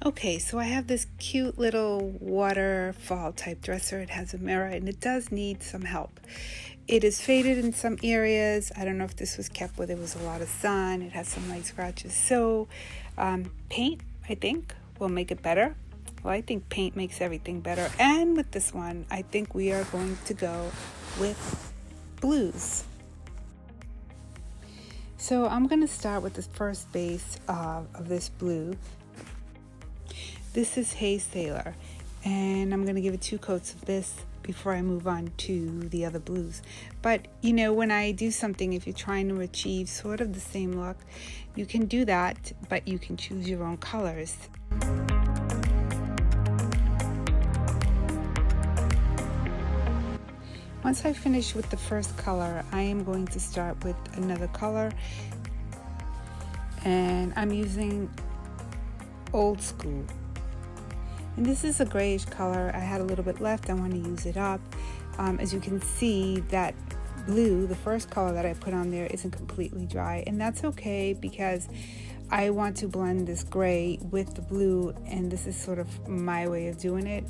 Okay, so I have this cute little waterfall type dresser. It has a mirror and it does need some help. It is faded in some areas. I don't know if this was kept where there was a lot of sun. It has some light scratches. So paint, I think, will make it better. Well, I think paint makes everything better. And with this one, I think we are going to go with blues. So I'm going to start with the first base of this blue. This is Hey Sailor, and I'm going to give it 2 coats of this before I move on to the other blues. But you know, when I do something, if you're trying to achieve sort of the same look, you can do that, but you can choose your own colors. Once I finish with the first color, I am going to start with another color, and I'm using Old School. And this is a grayish color. I had a little bit left. I want to use it up. As you can see, that blue, the first color that I put on there, isn't completely dry. And that's okay because I want to blend this gray with the blue. And this is sort of my way of doing it.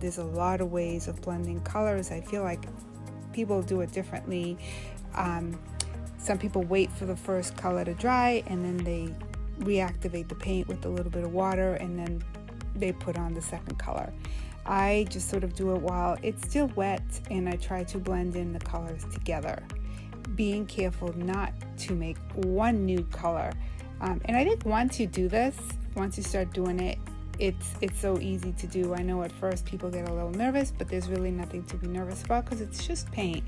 There's a lot of ways of blending colors. I feel like people do it differently. Some people wait for the first color to dry and then they reactivate the paint with a little bit of water and then they put on the second color. I just sort of do it while it's still wet and I try to blend in the colors together, being careful not to make one new color. And I think once you do this, once you start doing it, it's so easy to do. I know at first people get a little nervous, but there's really nothing to be nervous about because it's just paint.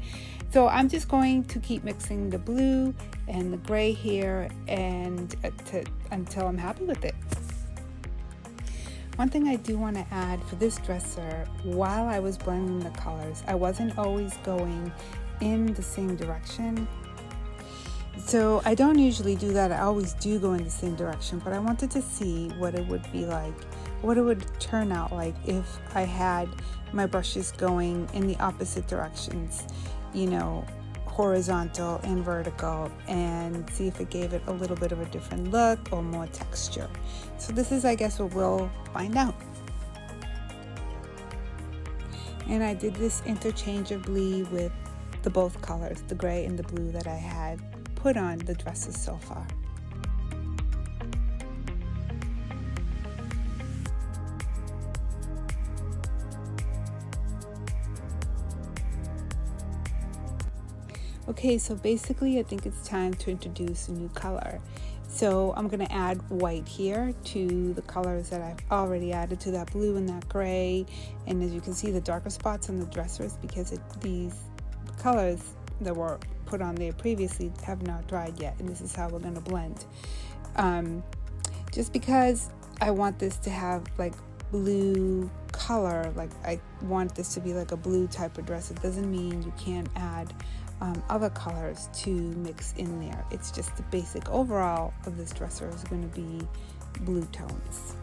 So I'm just going to keep mixing the blue and the gray here and until I'm happy with it. One thing I do want to add for this dresser, while I was blending the colors, I wasn't always going in the same direction. So I don't usually do that. I always do go in the same direction, but I wanted to see what it would be like, what it would turn out like if I had my brushes going in the opposite directions, you know, horizontal and vertical, and see if it gave it a little bit of a different look or more texture. So this is, I guess, what we'll find out. And I did this interchangeably with the both colors, the gray and the blue that I had put on the dresses so far. Okay, so basically I think it's time to introduce a new color. So I'm going to add white here to the colors that I've already added to that blue and that gray. And as you can see, the darker spots on the dressers because these colors that were put on there previously have not dried yet. And this is how we're going to blend. Just because I want this to have like blue color, like I want this to be like a blue type of dress, it doesn't mean you can't add other colors to mix in there. It's just the basic overall of this dresser is going to be blue tones.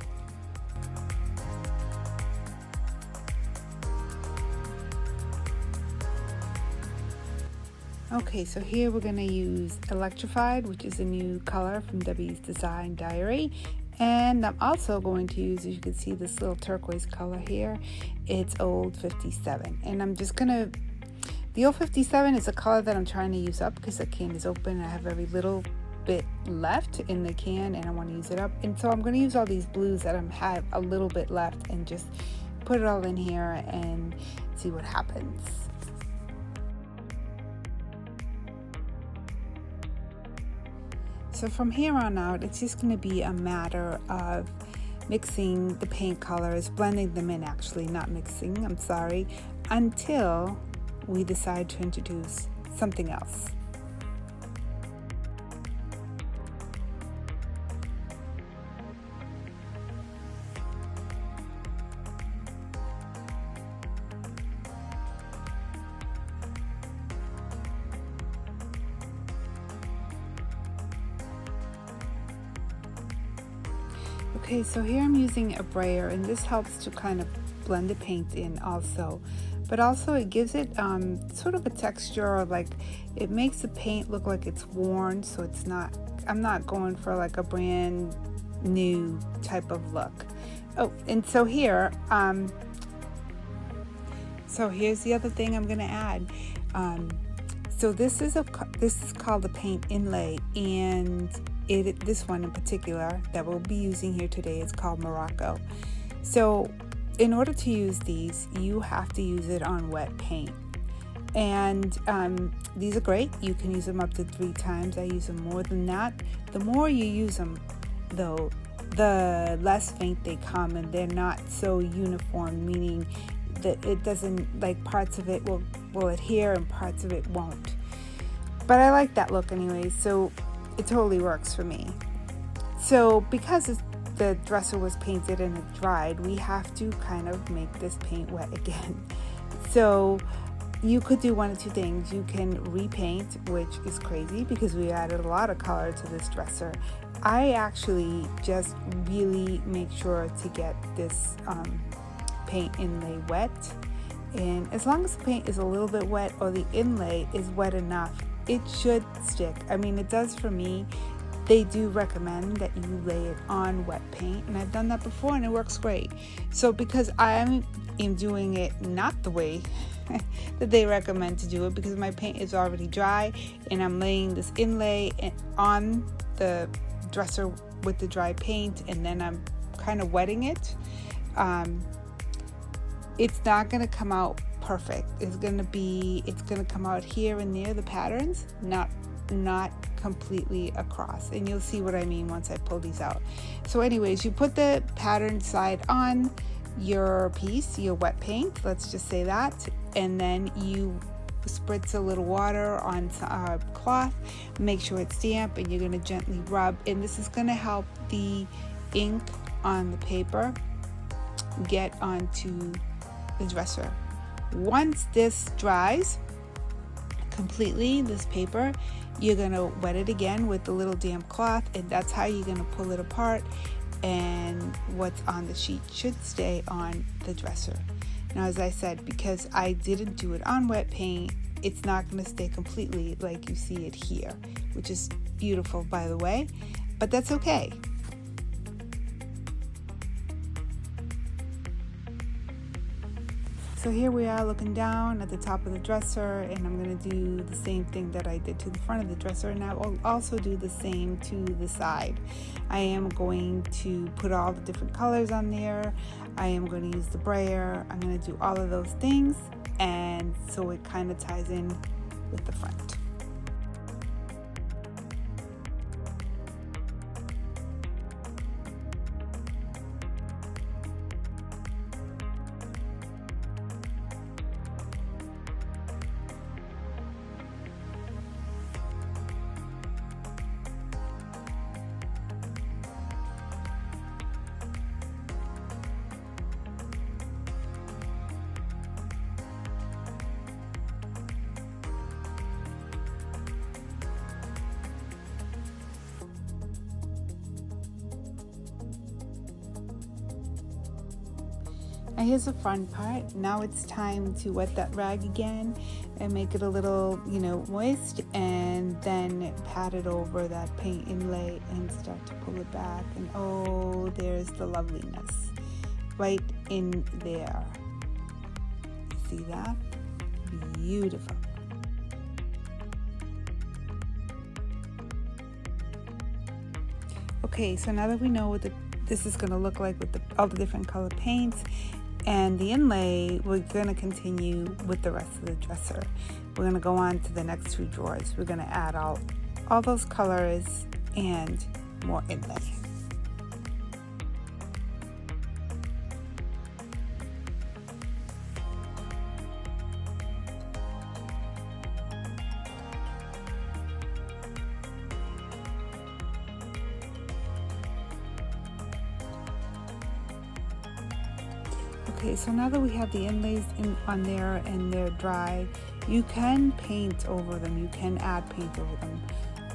Okay, so here we're going to use Electrified, which is a new color from Debbie's Design Diary. And I'm also going to use, as you can see, this little turquoise color here. It's Old 57. And I'm just going to, the Old 57 is a color that I'm trying to use up because the can is open and I have very little bit left in the can and I want to use it up. And so I'm going to use all these blues that I have a little bit left and just put it all in here and see what happens. So from here on out, it's just going to be a matter of mixing the paint colors, blending them in actually, not mixing, I'm sorry, until we decide to introduce something else. Okay, so here I'm using a brayer, and this helps to kind of blend the paint in also. But also it gives it sort of a texture, or like it makes the paint look like it's worn, so it's not, I'm not going for like a brand new type of look. Oh, and so here, so here's the other thing I'm going to add. So this is called the paint inlay, and this one in particular that we'll be using here today is called Morocco. So in order to use these, you have to use it on wet paint. And these are great. You can use them up to 3 times. I use them more than that. The more you use them, though, the less faint they come, and they're not so uniform, meaning that it doesn't, like, parts of it will adhere and parts of it won't. But I like that look anyway, so it totally works for me. So because the dresser was painted and it dried, we have to kind of make this paint wet again. So you could do one of 2 things. You can repaint, which is crazy because we added a lot of color to this dresser. I actually just really make sure to get this paint inlay wet, and as long as the paint is a little bit wet or the inlay is wet enough, it should stick. I mean, it does for me. They do recommend that you lay it on wet paint, and I've done that before and it works great. So because I am doing it not the way that they recommend to do it, because my paint is already dry and I'm laying this inlay on the dresser with the dry paint, and then I'm kind of wetting it, it's not going to come out perfect. It's going to come out here and there, the patterns, not completely across, and you'll see what I mean once I pull these out. So anyways, you put the pattern side on your piece, your wet paint, let's just say that, and then you spritz a little water on cloth, make sure it's damp, and you're going to gently rub, and this is going to help the ink on the paper get onto the dresser. Once this dries completely, this paper, you're going to wet it again with a little damp cloth, and that's how you're going to pull it apart, and what's on the sheet should stay on the dresser. Now, as I said, because I didn't do it on wet paint, it's not going to stay completely like you see it here, which is beautiful, by the way, but that's okay. So here we are looking down at the top of the dresser, and I'm going to do the same thing that I did to the front of the dresser, and I will also do the same to the side. I am going to put all the different colors on there. I am going to use the brayer. I'm going to do all of those things, and so it kind of ties in with the front. And here's the fun part. Now it's time to wet that rag again and make it a little, moist, and then pat it over that paint inlay and start to pull it back. And oh, there's the loveliness right in there. See that? Beautiful. Okay, so now that we know what this is going to look like with all the different color paints and the inlay, we're going to continue with the rest of the dresser. We're going to go on to the next 2 drawers. We're going to add all those colors and more inlay. Okay, so now that we have the inlays on there and they're dry, you can paint over them. You can add paint over them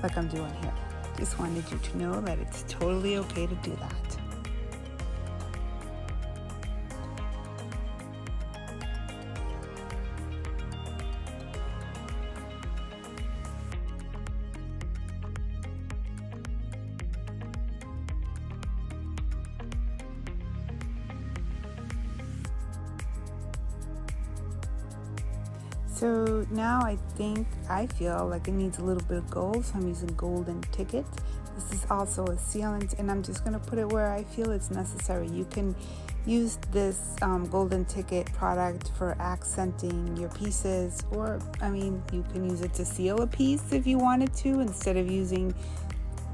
like I'm doing here. Just wanted you to know that it's totally okay to do that. So now I feel like it needs a little bit of gold, so I'm using golden ticket. This is also a sealant, and I'm just going to put it where I feel it's necessary. You can use this golden ticket product for accenting your pieces, or you can use it to seal a piece if you wanted to. Instead of using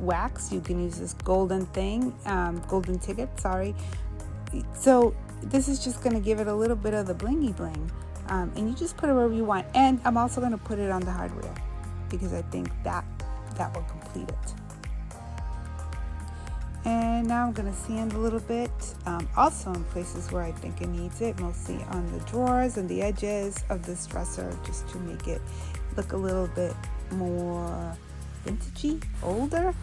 wax, you can use this golden ticket, sorry. So this is just going to give it a little bit of the blingy bling. And you just put it wherever you want. And I'm also going to put it on the hardware because I think that will complete it. And now I'm going to sand a little bit, also in places where I think it needs it, mostly on the drawers and the edges of this dresser, just to make it look a little bit more vintagey, older.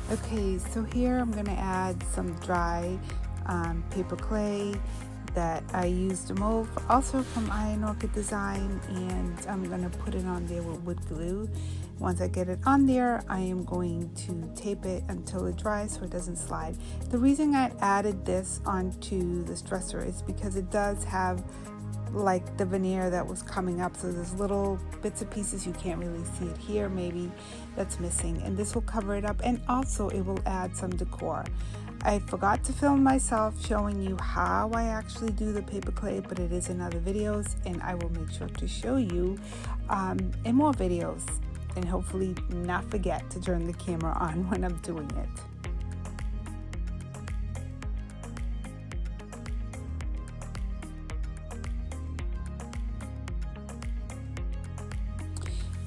Okay, so here I'm going to add some dry paper clay that I used to mold, also from Iron Orchid Design, and I'm going to put it on there with wood glue. Once I get it on there, I am going to tape it until it dries so it doesn't slide. The reason I added this onto this dresser is because it does have like the veneer that was coming up, so there's little bits and pieces, you can't really see it here maybe, that's missing, and this will cover it up, and also it will add some decor. I forgot to film myself showing you how I actually do the paper clay, but it is in other videos, and I will make sure to show you in more videos, and hopefully not forget to turn the camera on when I'm doing it.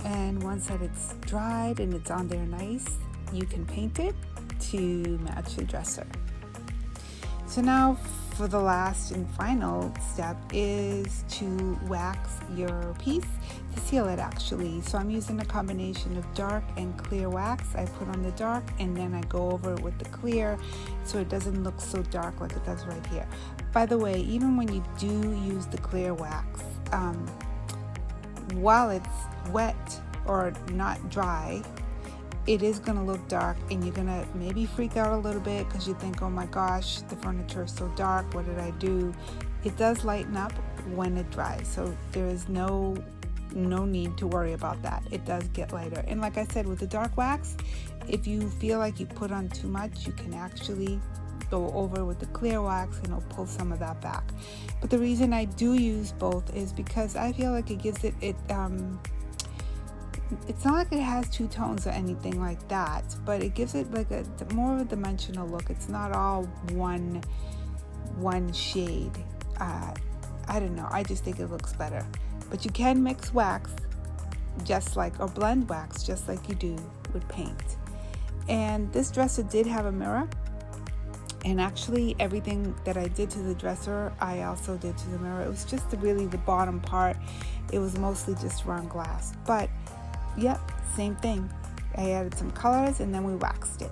And once that it's dried and it's on there nice, you can paint it to match the dresser. So now for the last and final step is to wax your piece, to seal it actually. So I'm using a combination of dark and clear wax. I put on the dark and then I go over it with the clear so it doesn't look so dark like it does right here. By the way, even when you do use the clear wax, while it's wet or not dry, it is going to look dark, and you're going to maybe freak out a little bit because you think, oh my gosh, the furniture is so dark, what did I do? It does lighten up when it dries, so there is no need to worry about that. It does get lighter, and like I said, with the dark wax, if you feel like you put on too much, you can actually go over with the clear wax and it'll pull some of that back. But the reason I do use both is because I feel like it gives it's not like it has two tones or anything like that, but it gives it like a more of a dimensional look. It's not all one shade. I don't know, I just think it looks better. But you can mix wax or blend wax just like you do with paint. And this dresser did have a mirror, and actually everything that I did to the dresser I also did to the mirror. It was just really the bottom part, it was mostly just round glass, but yep, same thing. I added some colors and then we waxed it.